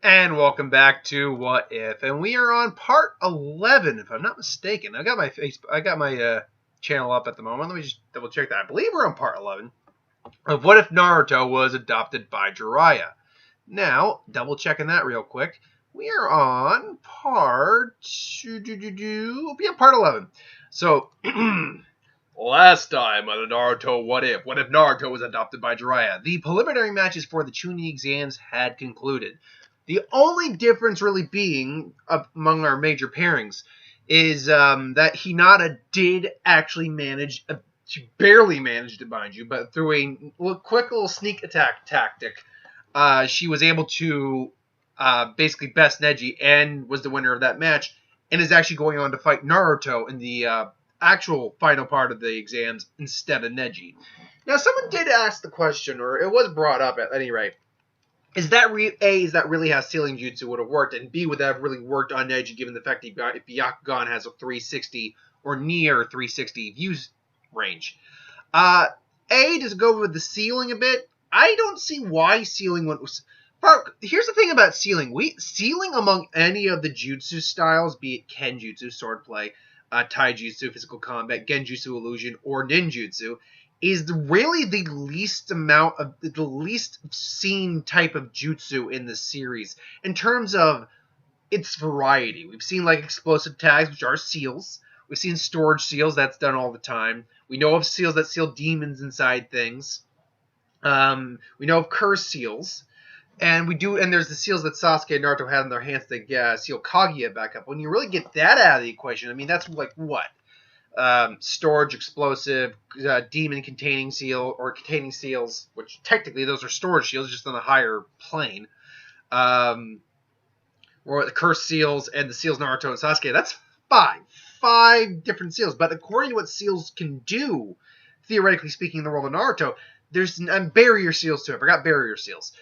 And welcome back to What If, and we are on part 11, if I'm not mistaken. I got my channel up at the moment. Let me just double check that. I believe we're on part 11 of What If Naruto was adopted by Jiraiya. Now, double checking that real quick. We are on part part 11. So last time on the Naruto What If Naruto was adopted by Jiraiya, the preliminary matches for the Chunin exams had concluded. The only difference really being among our major pairings is that Hinata did actually manage, she barely managed to bind you, but through a quick little sneak attack tactic, she was able to basically best Neji and was the winner of that match, and is actually going on to fight Naruto in the actual final part of the exams instead of Neji. Now, someone did ask the question, or it was brought up at any rate. Is that really how Sealing Jutsu would have worked, and B, would that have really worked on Neji given the fact that Byakugan has a 360 or near 360 views range? Does it go with the sealing a bit? I don't see why sealing was. Here's the thing about sealing. Sealing among any of the jutsu styles, be it Kenjutsu, swordplay, Taijutsu, physical combat, Genjutsu, illusion, or ninjutsu, is really the least seen type of jutsu in the series in terms of its variety. We've seen like explosive tags, which are seals. We've seen storage seals, that's done all the time. We know of seals that seal demons inside things. We know of curse seals. And there's the seals that Sasuke and Naruto had in their hands to seal Kaguya back up. When you really get that out of the equation, I mean, that's like what? Storage, explosive, demon containing seal, or containing seals, which technically those are storage seals, just on a higher plane. Or the cursed seals and the seals Naruto and Sasuke. That's five different seals. But according to what seals can do, theoretically speaking, in the world of Naruto, there's barrier seals too. I forgot barrier seals.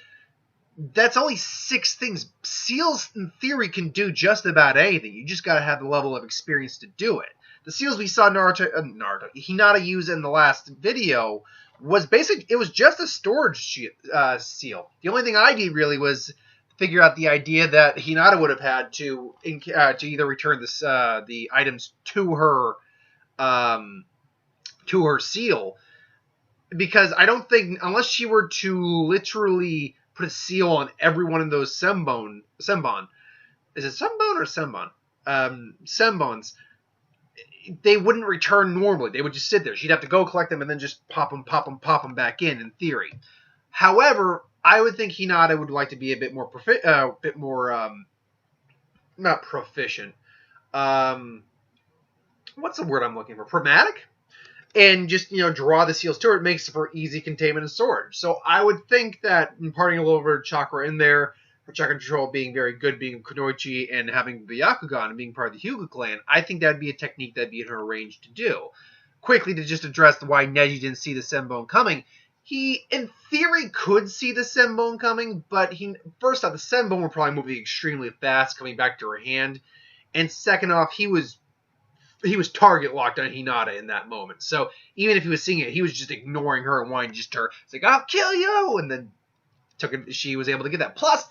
That's only 6 things. Seals, in theory, can do just about anything. You just gotta have the level of experience to do it. The seals we saw Hinata use in the last video was it was just a storage seal. The only thing I did really was figure out the idea that Hinata would have had to either return the items to her seal, because I don't think, unless she were to literally put a seal on every one of those Senbon. Is it Senbon or Senbon? Senbons. They wouldn't return normally. They would just sit there. She'd have to go collect them and then just pop them back in theory. However, I would think Hinata would like to be a bit more not proficient. What's the word I'm looking for? Pragmatic? And just, draw the seals to her. It makes for easy containment and storage. So I would think that imparting a little bit of chakra in there, for chakra control being very good, being Kunoichi and having Byakugan and being part of the Hyuga clan, I think that would be a technique that would be in her range to do. Quickly, to just address why Neji didn't see the Senbon coming, he, in theory, could see the Senbon coming, but first off, the Senbon were probably moving extremely fast, coming back to her hand, and second off, he was target locked on Hinata in that moment. So even if he was seeing it, he was just ignoring her and wanting to just her. It's like, I'll kill you! And then she was able to get that. Plus,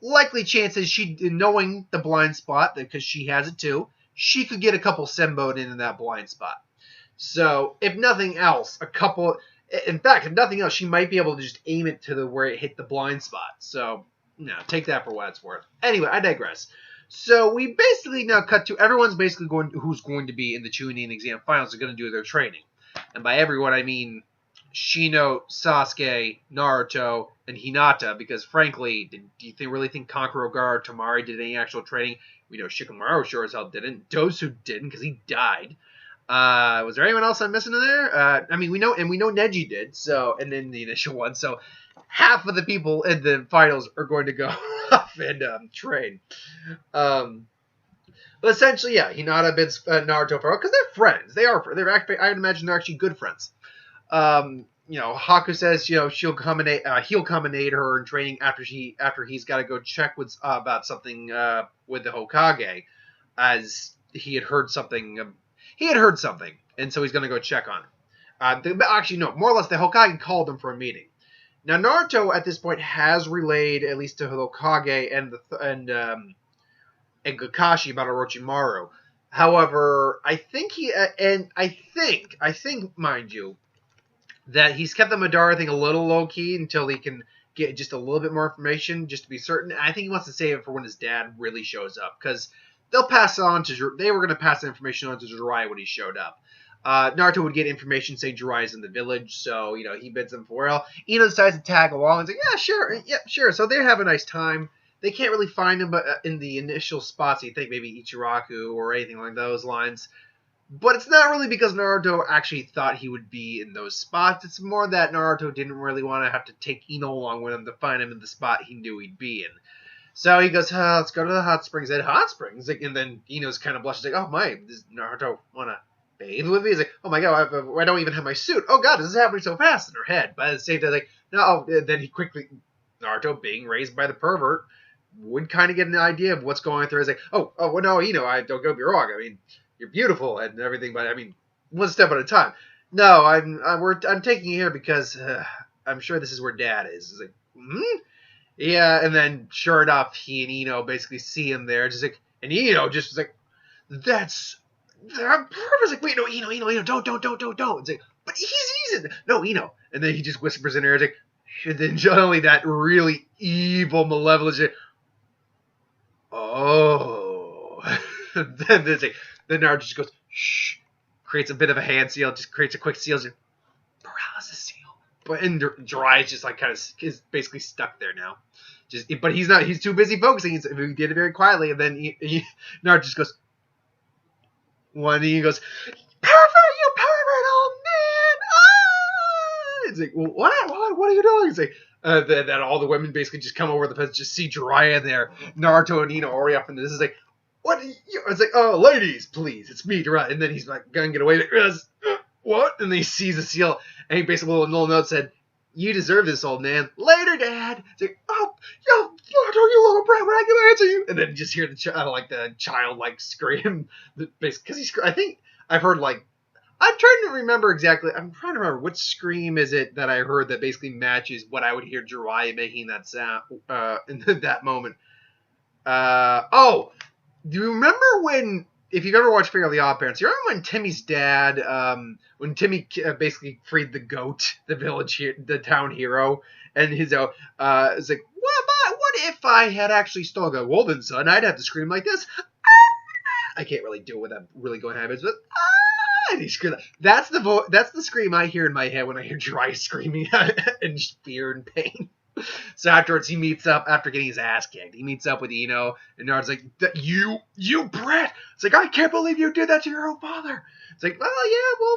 likely chances knowing the blind spot, because she has it too, she could get a couple Senbon in that blind spot. So if nothing else, if nothing else, she might be able to just aim it to where it hit the blind spot. So, take that for what it's worth. Anyway, I digress. So we basically now cut to everyone's basically who's going to be in the Chunin exam finals are going to do their training. And by everyone, I mean Shino, Sasuke, Naruto, and Hinata, because frankly, do you really think Kankuro or Tamari did any actual training? We know Shikamaru sure as hell didn't. Dosu didn't, because he died. Was there anyone else I'm missing in there? We know Neji did, so, and in the initial one, so half of the people in the finals are going to go off and train. But essentially, yeah, Hinata bids Naruto farewell because they're friends. They're actually, I would imagine they're actually good friends. Haku says, he'll come and aid her in training after he's got to go check about something with the Hokage, as he had heard something. And so he's going to go check on it. Actually, no, more or less, the Hokage called him for a meeting. Now Naruto at this point has relayed at least to Hokage and Kakashi about Orochimaru. However, I think I think, mind you, that he's kept the Madara thing a little low key until he can get just a little bit more information, just to be certain. I think he wants to save it for when his dad really shows up, because they were going to pass the information on to Jiraiya when he showed up. Naruto would get information saying Jiraiya's in the village, so he bids them farewell. Ino decides to tag along and say, yeah, sure. So they have a nice time. They can't really find him, but in the initial spots, you think maybe Ichiraku or anything like those lines. But it's not really because Naruto actually thought he would be in those spots. It's more that Naruto didn't really want to have to take Ino along with him to find him in the spot he knew he'd be in. So he goes, let's go to the hot springs. At hot springs, and then Ino's kind of blushes, like, oh my, does Naruto want to bathe with me? He's like, oh my god, I don't even have my suit. Oh god, this is happening so fast in her head. But at the same time, like, no. Then Naruto, being raised by the pervert, would kind of get an idea of what's going on through. He's like, well, no, I don't get me wrong. I mean, you're beautiful and everything, but I mean, one step at a time. No, I'm taking you here because I'm sure this is where Dad is. He's like, yeah, and then sure enough, he and Ino basically see him there, just like, and Ino just was like, that's perfect. Like, wait, no, Ino, don't. It's like, but he's no, Ino, and then he just whispers in her ear, like, and then suddenly that really evil, malevolent shit. Oh, then Naruto just goes, shh, creates a bit of a hand seal, just creates a quick seal, just paralysis seal. But Jiraiya is just like is basically stuck there now. But he's too busy focusing. He did it very quietly, and then Naruto just goes, he goes, pervert, you pervert, old man! Ah! It's like, what are you doing? It's like, then all the women basically just come over the fence, just see Jiraiya there. Naruto and Ino already up, and this is like, what? It's like, oh, ladies, please, it's me, Jiraiya. And then he's like, gonna get away. Like, what? And then he sees the seal, and he basically a little note said, you deserve this, old man. Later, Dad. It's like, oh, Naruto, you little brat, when I can answer you. And then you just hear the child scream, because I think I've heard I'm trying to remember exactly. I'm trying to remember which scream is it that I heard that basically matches what I would hear Jiraiya making that sound in that moment. Do you remember when? If you've ever watched Fairly Odd Parents, you remember when Timmy's dad, when Timmy basically freed the goat, the town hero, and his it's like, what if I had actually stolen a golden son? I'd have to scream like this. I can't really do it without really going habits, but and he's gonna. That's the scream I hear in my head when I hear Jiraiya screaming in fear and pain. So afterwards, he meets up after getting his ass kicked. He meets up with Ino, and Naruto's like, "You brat!" It's like, "I can't believe you did that to your own father." It's like, well,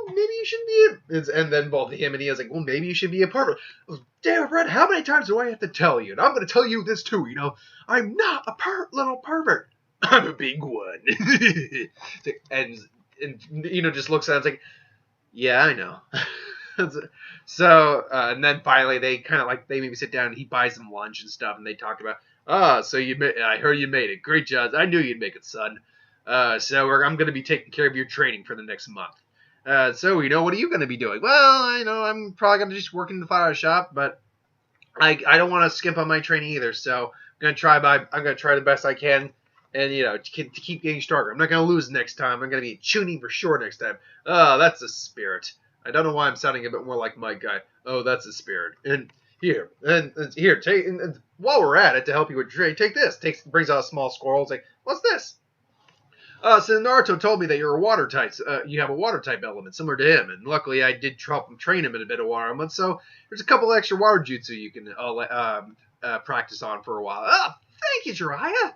maybe you shouldn't be. And then both him and Ino's like, "Well, maybe you should be a pervert." Damn it, Brett! How many times do I have to tell you? And I'm going to tell you this too. I'm not a little pervert. I'm a big one. and Ino just looks at him and is like, "Yeah, I know." So, and then finally they kind of they maybe sit down and he buys them lunch and stuff, and they talk about, so I heard you made it. Great job. I knew you'd make it, son. So I'm going to be taking care of your training for the next month. So, what are you going to be doing? Well, I'm probably going to just work in the fire shop, but I don't want to skimp on my training either, so I'm going to try the best I can. And, to keep getting stronger. I'm not going to lose next time. I'm going to be tuning for sure next time. Oh, that's the spirit. I don't know why I'm sounding a bit more like my guy. Oh, that's the spirit. And here, take. And while we're at it, to help you with training, take this. Brings out a small squirrel. It's like, what's this? So Naruto told me that you're a water type. You have a water type element similar to him, and luckily I did help him train him in a bit of water elements. So there's a couple extra water jutsu you can practice on for a while. Oh, thank you, Jiraiya.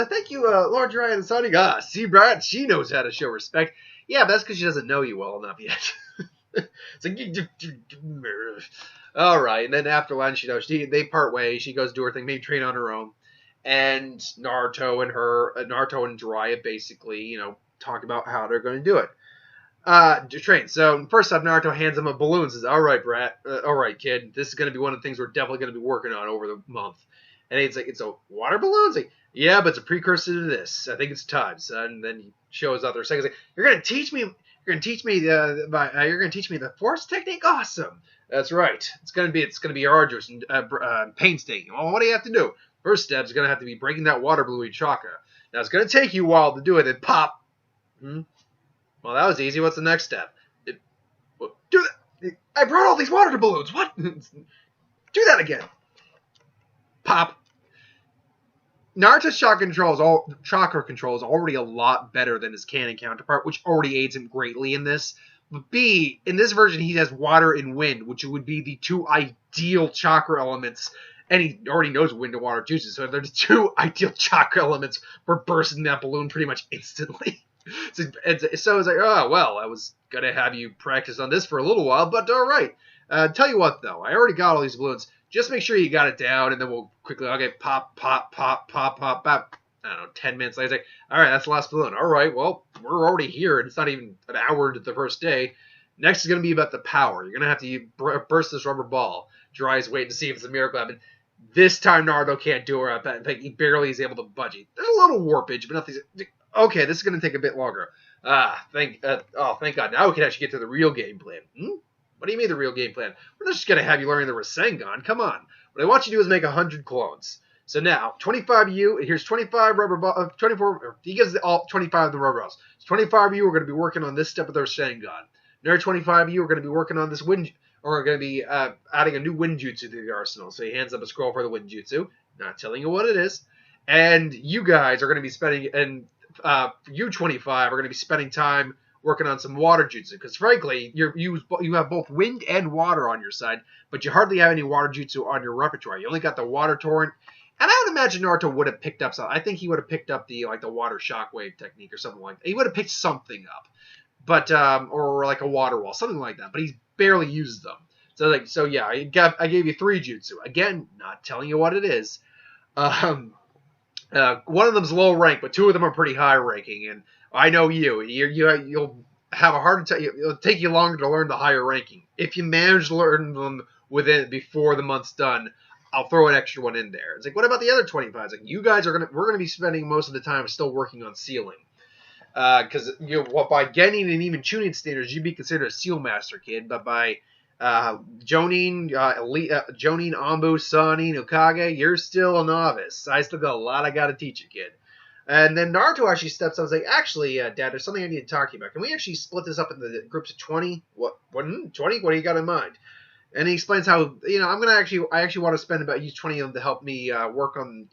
Thank you, Lord Jiraiya and Sonic. See, Brad, she knows how to show respect. Yeah, but that's because she doesn't know you well enough yet. It's like, all right. And then after lunch, they part ways. She goes do her thing, maybe train on her own. And Naruto and Jiraiya basically, talk about how they're going to do it. To train. So first off, Naruto hands him a balloon and says, all right, Brat. All right, kid. This is going to be one of the things we're definitely going to be working on over the month. And it's like, it's a water balloon? It's like, yeah, but it's a precursor to this. I think it's time, son. And then he shows out their seconds. Like, you're going to teach me the force technique? Awesome. That's right. It's gonna be arduous and painstaking. Well, what do you have to do? First step is gonna have to be breaking that water balloon chakra. Now it's gonna take you a while to do it. And pop. Hmm? Well, that was easy. What's the next step? Do that. I brought all these water balloons. What? Do that again. Pop. Naruto's chakra control is already a lot better than his canon counterpart, which already aids him greatly in this. But B, in this version, he has water and wind, which would be the two ideal chakra elements. And he already knows wind and water juices, so they're the two ideal chakra elements for bursting that balloon pretty much instantly. So it's like, oh, well, I was going to have you practice on this for a little while, but all right. Tell you what, though, I already got all these balloons. Just make sure you got it down, and then we'll quickly, okay, pop, pop, pop, pop, pop, pop. I don't know, 10 minutes later, it's like, all right, that's the last balloon. All right, well, we're already here, and it's not even an hour into the first day. Next is going to be about the power. You're going to have to burst this rubber ball. Jiraiya's waiting to see if it's a miracle happen. This time, Naruto can't do it. In fact, he barely is able to budge it. There's a little warpage, but nothing. Okay, this is going to take a bit longer. Thank God. Now we can actually get to the real game plan. What do you mean the real game plan? We're not just going to have you learn the Rasengan. Come on. What I want you to do is make 100 clones. So now, 25 of you, here's 25 rubber balls, 24, he gives all 25 of the rubber balls. So 25 of you are going to be working on this step of the Rasengan. Another 25 of you are going to be working on this wind, or are going to be adding a new wind jutsu to the arsenal. So he hands up a scroll for the wind jutsu, not telling you what it is. And you guys are going to be spending, and you 25 are going to be spending time working on some water jutsu, because frankly, you have both wind and water on your side, but you hardly have any water jutsu on your repertoire. You only got the water torrent, and I would imagine Naruto would have picked up something. I think he would have picked up the water shockwave technique or something like that. He would have picked something up, but or like a water wall, something like that. But he's barely used them. So yeah, I gave you 3 jutsu. Again, not telling you what it is. One of them's low rank, but 2 of them are pretty high ranking, and I know you'll have a harder time. It'll take you longer to learn the higher ranking. If you manage to learn them before the month's done, I'll throw an extra one in there. It's like, what about the other 25? It's like, you guys we're gonna be spending most of the time still working on sealing, because by getting and even tuning standards, you'd be considered a seal master, kid. But by Jonin, Anbu, Sani, Okage, you're still a novice. I still got a lot I got to teach you, kid. And then Naruto actually steps up and says, actually, Dad, there's something I need to talk to you about. Can we actually split this up into groups of 20? What 20? What do you got in mind? And he explains how, I actually want to spend use 20 of them to help me work on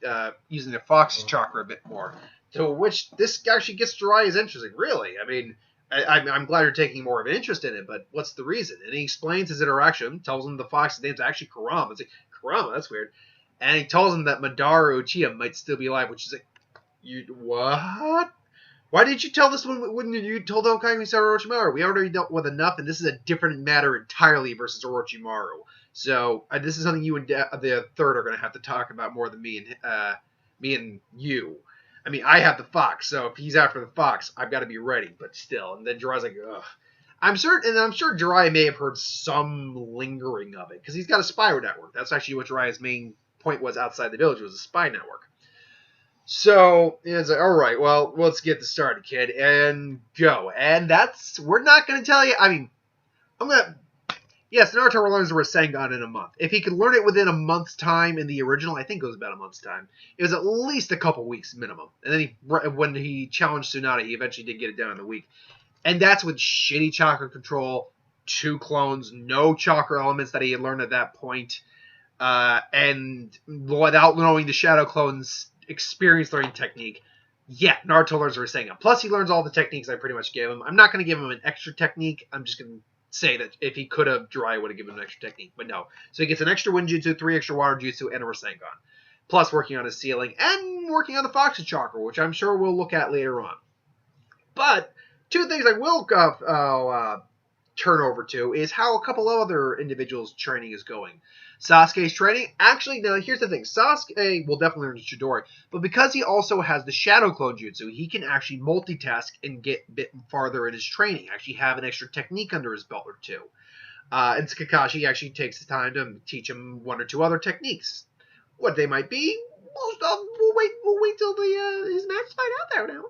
using the Fox's chakra a bit more. To which this actually gets Jiraiya's interest. Like, really? I mean, I'm glad you're taking more of an interest in it, but what's the reason? And he explains his interaction, tells him the Fox's name's actually Kurama. It's like, Kurama, that's weird. And he tells him that Madara Uchiha might still be alive, which is like, what? Why didn't you tell this when you told Okage we saw Orochimaru? We already dealt with enough, and this is a different matter entirely versus Orochimaru. So this is something you and the third are going to have to talk about more than me and you. I mean, I have the Fox, so if he's after the Fox, I've got to be ready. But still, and then Jiraiya's like, ugh. I'm sure Jiraiya may have heard some lingering of it because he's got a spy network. That's actually what Jiraiya's main point was outside the village, was a spy network. So it's like, all right, well, let's get this started, kid, and go. And we're not going to tell you. I mean, yes, Naruto learns the Rasengan in a month. If he could learn it within a month's time in the original, I think it was about a month's time. It was at least a couple weeks minimum. And then when he challenged Hinata, he eventually did get it down in a week. And that's with shitty chakra control, 2 clones, no chakra elements that he had learned at that point, and without knowing the shadow clones' experience learning technique. Yeah, Naruto learns Rasengan. Plus, he learns all the techniques I pretty much gave him. I'm not going to give him an extra technique. I'm just going to say that if he could have, Jiraiya would have given him an extra technique. But no. So he gets an extra wind jutsu, 3 extra water jutsu, and a Rasengan. Plus working on his sealing and working on the Fox's chakra, which I'm sure we'll look at later on. But 2 things I will turn over to is how a couple of other individuals' training is going. Sasuke's training, actually, now here's the thing. Sasuke will definitely learn Chidori, but because he also has the Shadow Clone Jutsu, he can actually multitask and get a bit farther in his training, actually have an extra technique under his belt or 2. And Kakashi actually takes the time to teach him 1 or 2 other techniques. What they might be, we'll wait till his match fight out there now.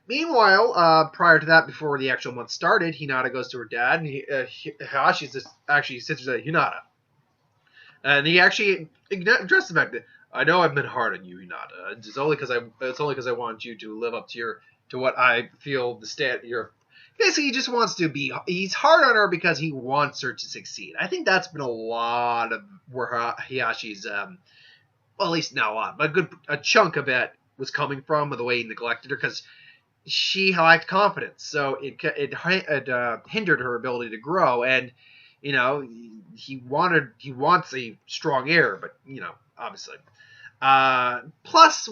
Meanwhile, prior to that, before the actual month started, Hinata goes to her dad, and Hayashi actually sits at Hinata. And he actually addressed the fact that I know I've been hard on you, Hinata. It's only because I want you to live up to what I feel the your. Basically, he just wants to be. He's hard on her because he wants her to succeed. I think that's been a lot of where Hayashi's, well, at least not a lot, but a chunk of it was coming from with the way he neglected her because she lacked confidence, so it hindered her ability to grow. And he wants a strong heir, but obviously. Plus,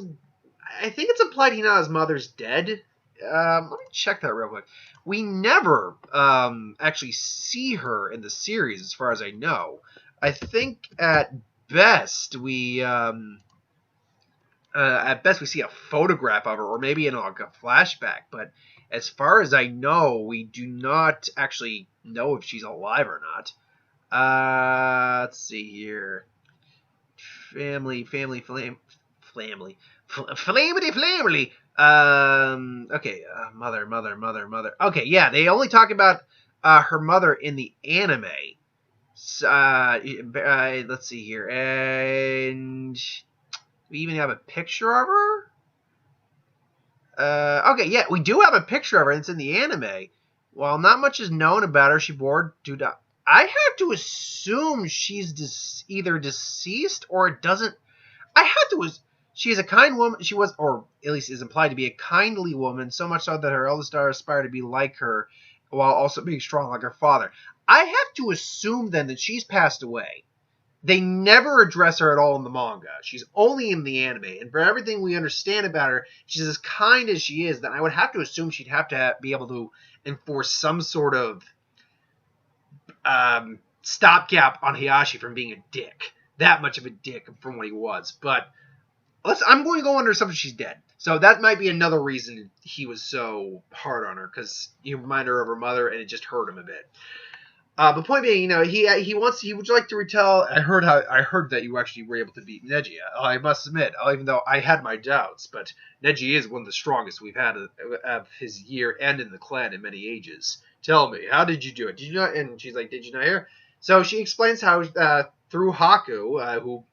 I think it's implied Hinata's mother's dead. Let me check that real quick. We never actually see her in the series, as far as I know. I think at best we see a photograph of her, or maybe in like a flashback. But as far as I know, we do not actually know if she's alive or not. Let's see here. Family. Okay. Mother. Okay, yeah. They only talk about her mother in the anime. Let's see here, and we even have a picture of her. Okay, yeah, we do have a picture of her. And it's in the anime. While not much is known about her, she bore due to. I have to assume she's either deceased or it doesn't. I have to. She is a kind woman. She was, or at least is implied to be a kindly woman, so much so that her eldest daughter aspired to be like her, while also being strong like her father. I have to assume then that she's passed away. They never address her at all in the manga. She's only in the anime. And for everything we understand about her, she's as kind as she is, then I would have to assume she'd have to be able to enforce some sort of stopgap on Hayashi from being a dick. That much of a dick from what he was. But I'm going to go under assumption she's dead. So that might be another reason he was so hard on her, because he reminded her of her mother and it just hurt him a bit. The point being, he would like to retell. I heard that you actually were able to beat Neji. I must admit, even though I had my doubts, but Neji is one of the strongest we've had of his year and in the clan in many ages. Tell me, how did you do it? Did you not? And she's like, did you not hear? So she explains how through Haku, who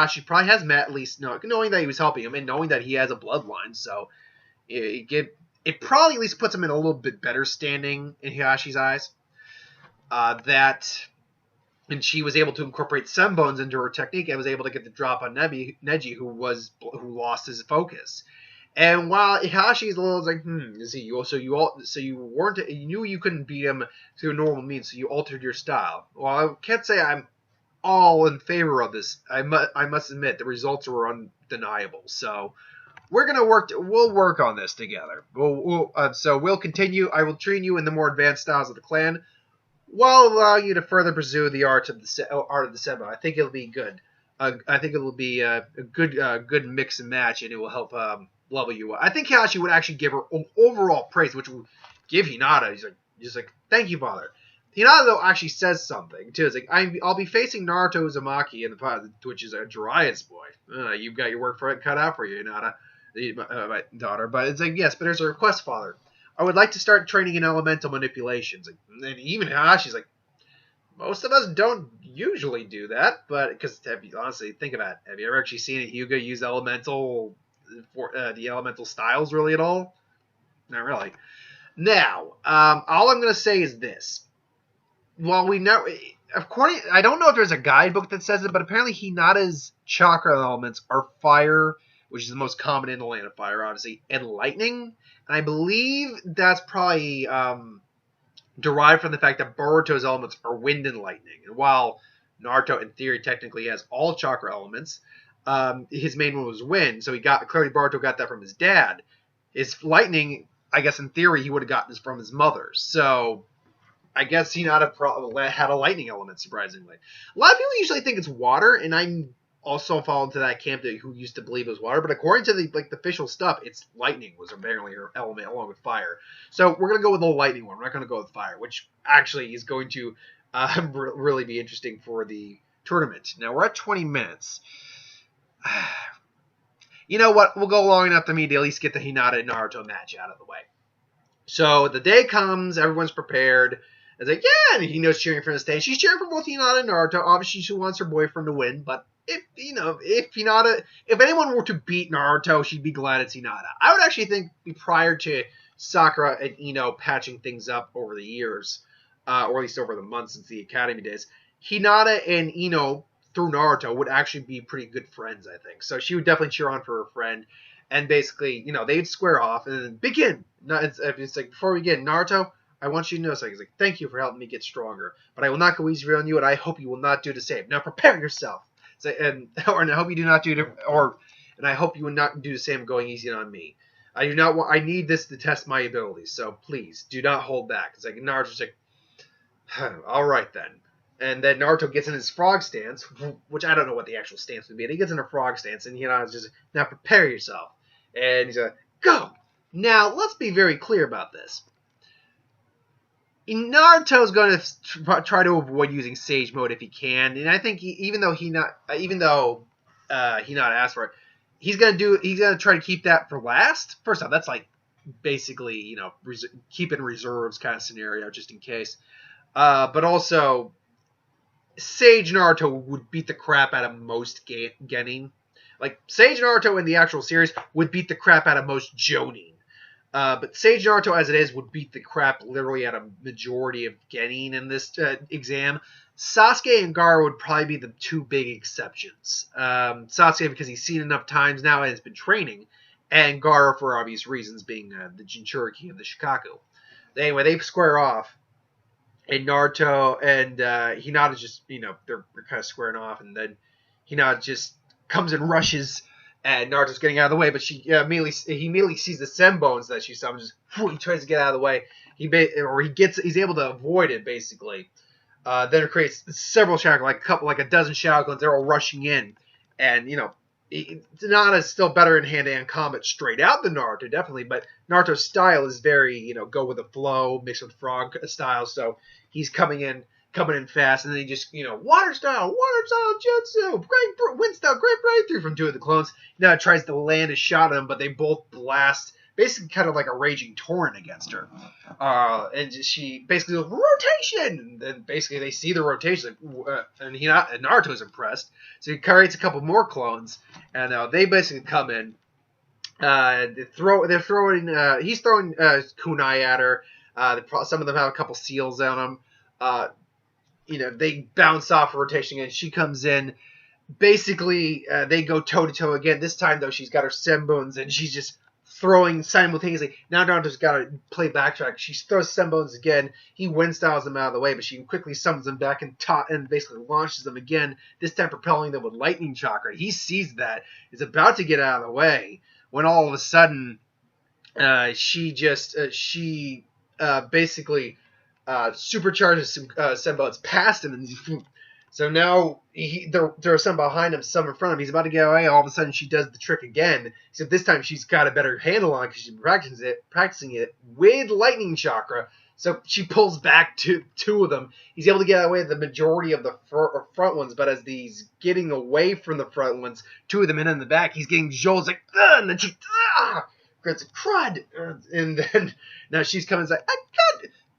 she probably has met, at least knowing that he was helping him and knowing that he has a bloodline, so it probably at least puts him in a little bit better standing in Hayashi's eyes. And she was able to incorporate Senbons into her technique and was able to get the drop on Neji, who lost his focus. And while Ihashi's a little like, you knew you couldn't beat him through normal means, so you altered your style. Well, I can't say I'm all in favor of this. I must admit the results were undeniable. So we'll work on this together. We'll continue. I will train you in the more advanced styles of the clan, while allowing you to further pursue the art of the Senbon. I think it'll be good. I think it will be a good mix and match, and it will help level you up. I think Hayashi would actually give her overall praise, which will give Hinata. He's like, thank you, father. Hinata though actually says something too. It's like, I'll be facing Naruto Uzumaki in the pod, which is a Jiraiya's boy. You've got your work cut out for you, Hinata, my daughter. But it's like, yes, but there's a request, father. I would like to start training in elemental manipulations. And even Hayashi's like, most of us don't usually do that, but because honestly, think about it. Have you ever actually seen a Hyuga use elemental the elemental styles really at all? Not really. Now, all I'm going to say is this. Well, we know, I don't know if there's a guidebook that says it, but apparently Hinata's chakra elements are fire, which is the most common in the land of fire, obviously, and lightning. And I believe that's probably derived from the fact that Boruto's elements are wind and lightning. And while Naruto, in theory, technically has all chakra elements, his main one was wind. So clearly Boruto got that from his dad. His lightning, I guess in theory, he would have gotten this from his mother. So I guess Hinata had a lightning element, surprisingly. A lot of people usually think it's water, and I'm also fall into that camp who used to believe it was water, but according to the official stuff, it's lightning was apparently her element along with fire. So we're gonna go with the lightning one. We're not gonna go with fire, which actually is going to really be interesting for the tournament. Now we're at 20 minutes. You know what? We'll go long enough for me to at least get the Hinata and Naruto match out of the way. So the day comes, everyone's prepared. It's like, yeah, and Hino's cheering for the stage. She's cheering for both Hinata and Naruto. Obviously, she wants her boyfriend to win, but if anyone were to beat Naruto, she'd be glad it's Hinata. I would actually think prior to Sakura and Ino patching things up over the years, or at least over the months since the Academy days, Hinata and Ino through Naruto would actually be pretty good friends, I think. So she would definitely cheer on for her friend, and basically, they'd square off and then begin. It's like, before we begin, Naruto, I want you to know something. He's like, thank you for helping me get stronger, but I will not go easy on you, and I hope you will not do the same. Now prepare yourself. And I hope you do not do and I hope you will not do the same going easy on me. I do not want. I need this to test my abilities, so please do not hold back. It's like Naruto's like, all right then. And then Naruto gets in his frog stance, which I don't know what the actual stance would be. And he gets in a frog stance, and it's just, now prepare yourself. And he's like, go. Now let's be very clear about this. Naruto's going to try to avoid using Sage Mode if he can, and I think even though Hinata asked for it, he's gonna try to keep that for last. First off, that's like basically keep in reserves kind of scenario just in case. But also, Sage Naruto would beat the crap out of most Genin. Like Sage Naruto in the actual series would beat the crap out of most Jonin. But Sage Naruto, as it is, would beat the crap literally out of majority of Genin in this exam. Sasuke and Gaara would probably be the two big exceptions. Sasuke because he's seen enough times now and has been training, and Gaara for obvious reasons, being the Jinchuriki of the Shikaku. Anyway, they square off, and Naruto and Hinata just, they're kind of squaring off, and then Hinata just comes and rushes. And Naruto's getting out of the way, but he immediately sees the Senbones that she summons. He tries to get out of the way. He's able to avoid it basically. Then it creates several chakra, like a dozen Shaolins. They're all rushing in, and Hinata's still better in hand-to-hand combat straight out than Naruto, definitely. But Naruto's style is very go with the flow, mixed with frog style. So he's coming in fast, and then he just, water style jutsu, great wind style, great breakthrough from two of the clones. Now tries to land a shot at him, but they both blast, basically kind of like a raging torrent against her. And she basically goes, rotation! And then basically they see the rotation, and Naruto's impressed. So he creates a couple more clones, and they basically come in. He's throwing kunai at her. Some of them have a couple seals on them. They bounce off rotation, and she comes in. Basically, they go toe-to-toe again. This time, though, she's got her Senbones, and she's just throwing simultaneously. Now Naruto's got to play backtrack. She throws Senbones again. He wind styles them out of the way, but she quickly summons them back and basically launches them again, this time propelling them with lightning chakra. He sees that. He's about to get out of the way when all of a sudden she basically supercharges Senbones past him, and so now there are some behind him, some in front of him. He's about to get away. All of a sudden, she does the trick again. Except this time, she's got a better handle on it because she's been practicing it with lightning chakra. So she pulls back two of them. He's able to get away with the majority of the front ones, but as he's getting away from the front ones, two of them in the back, he's getting jolts like, ugh, and then she gets a crud, and then now she's coming and like, I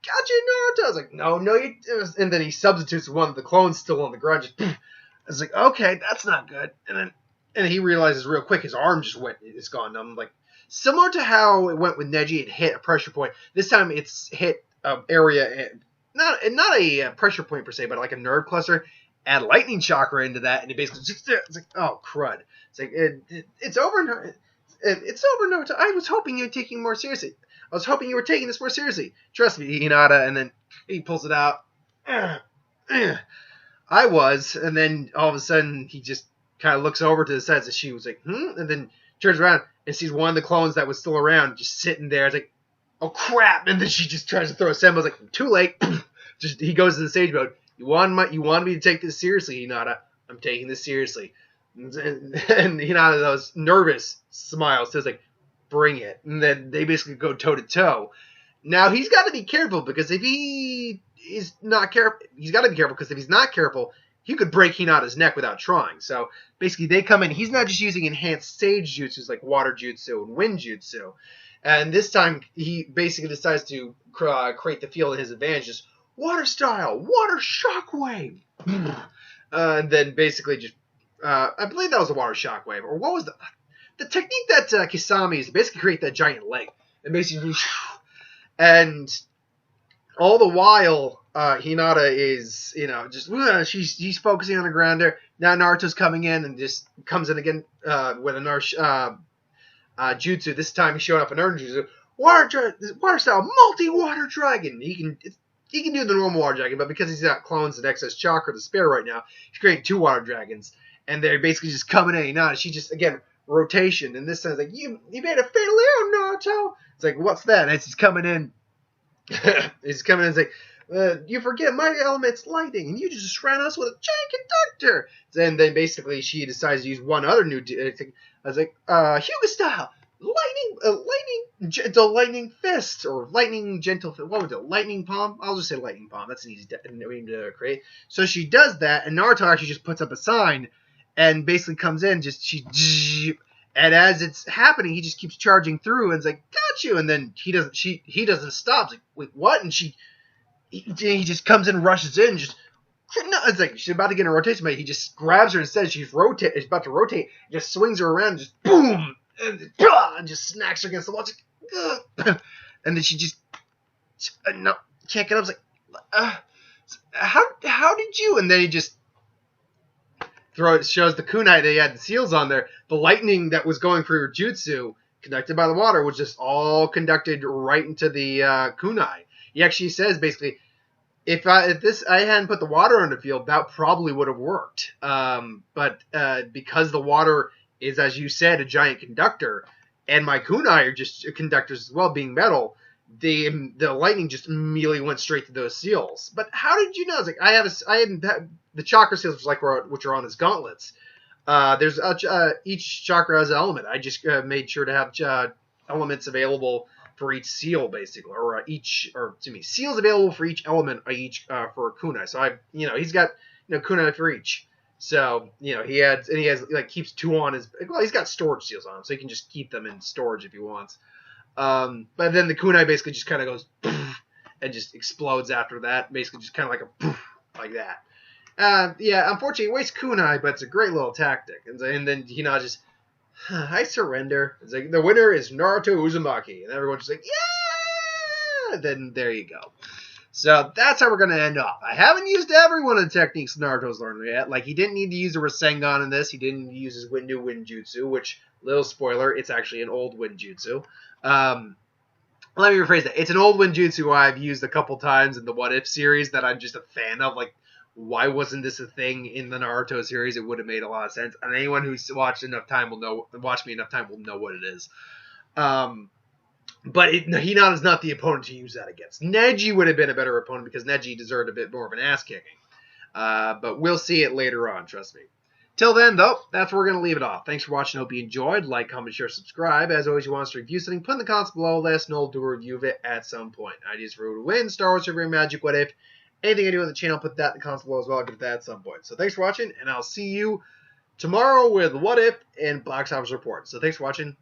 got you, Naruto. I was like, no, you. And then he substitutes one of the clones still on the ground. Just, I was like, okay, that's not good. And he realizes real quick his arm just it's gone. I'm like, similar to how it went with Neji, it hit a pressure point. This time it's hit an area, not a pressure point per se, but like a nerve cluster. Add lightning chakra into that, and it basically it's like, oh crud. It's like it's over. It's over, Naruto. I was hoping you were taking more seriously. I was hoping you were taking this more seriously. Trust me, Hinata. And then he pulls it out. I was. And then all of a sudden, he just kind of looks over to the side. And she was like, And then turns around and sees one of the clones that was still around just sitting there. It's like, oh, crap. And then she just tries to throw a Senbon. Like, too late. He goes into Sage Mode. You want me to take this seriously, Hinata? I'm taking this seriously. And Hinata, those nervous smiles, says like, bring it. And then they basically go toe-to-toe. Now, he's got to be careful, because if he is not careful, he's got to be careful, because if he's not careful, he could break Hinata's neck without trying. So, basically, they come in. He's not just using enhanced Sage jutsus like Water Jutsu and Wind Jutsu. And this time, he basically decides to create the field in his advantage, just water style, water shockwave. And then basically just, I believe that was a water shockwave, or what was the technique that Kisame used to basically create that giant leg, and basically, and all the while, Hinata is, just she's focusing on the ground there. Now Naruto's coming in and just comes in again with another jutsu. This time he showed up another jutsu, water style multi-water dragon. He can do the normal water dragon, but because he's got clones and excess chakra to spare right now, he's creating 2 water dragons, and they're basically just coming in. Hinata, she just again rotation, and this time it's like you made a fatal error, Naruto. It's like, what's that? And it's just coming in. He's coming in and like, you forget my element's lightning, and you just ran us with a giant conductor. And then basically she decides to use one other new thing. I was like, Hyuga style, lightning fist, or lightning gentle fist. What was it? Lightning palm? I'll just say lightning palm. That's an easy name to create. So she does that, and Naruto actually just puts up a sign, and basically comes in, and as it's happening, he just keeps charging through, and it's like, got you. And then he doesn't stop. It's like, wait, what? And he just comes in, rushes in, just, no, it's like she's about to get in a rotation, but he just grabs her instead. She's about to rotate, just swings her around, just boom, and just smacks her against the wall. Just, and then she just, no, can't get up. It's like, how did you? And then he just shows the kunai that he had the seals on there. The lightning that was going through her jutsu, conducted by the water, was just all conducted right into the kunai. He actually says basically, if I hadn't put the water on the field, that probably would have worked. But because the water is, as you said, a giant conductor, and my kunai are just conductors as well, being metal, the lightning just immediately went straight to those seals. But how did you know? It's like I hadn't the chakra seals, which are on his gauntlets. There's each chakra has an element. I just made sure to have elements available for each seal, basically, seals available for each element, for a kunai. So he's got kunai for each. So he has keeps 2 on his. Well, he's got storage seals on him, so he can just keep them in storage if he wants. But then the kunai basically just kind of goes poof, and just explodes after that. Basically, just kind of like a poof, like that. Unfortunately, it wastes kunai, but it's a great little tactic. And then Hinata just, I surrender. It's like, the winner is Naruto Uzumaki. And everyone's just like, yeah! Then there you go. So that's how we're going to end off. I haven't used every one of the techniques Naruto's learned yet. Like, he didn't need to use a Rasengan in this. He didn't use his new wind jutsu, which, little spoiler, it's actually an old wind jutsu. Let me rephrase that. It's an old wind jutsu I've used a couple times in the What If series that I'm just a fan of. Like, why wasn't this a thing in the Naruto series? It would have made a lot of sense. And anyone who's watched me enough time will know what it is. But Hinata's not the opponent to use that against. Neji would have been a better opponent because Neji deserved a bit more of an ass kicking. But we'll see it later on, trust me. Till then, though, that's where we're going to leave it off. Thanks for watching. Hope you enjoyed. Like, comment, share, subscribe. As always, you want us to review something, put in the comments below. Let us know. We'll do a review of it at some point. Ideas for who to win, Star Wars, Super Magic, What If. Anything I do on the channel, put that in the comments below as well. I'll get that at some point. So thanks for watching, and I'll see you tomorrow with What If and Box Office Report. So thanks for watching.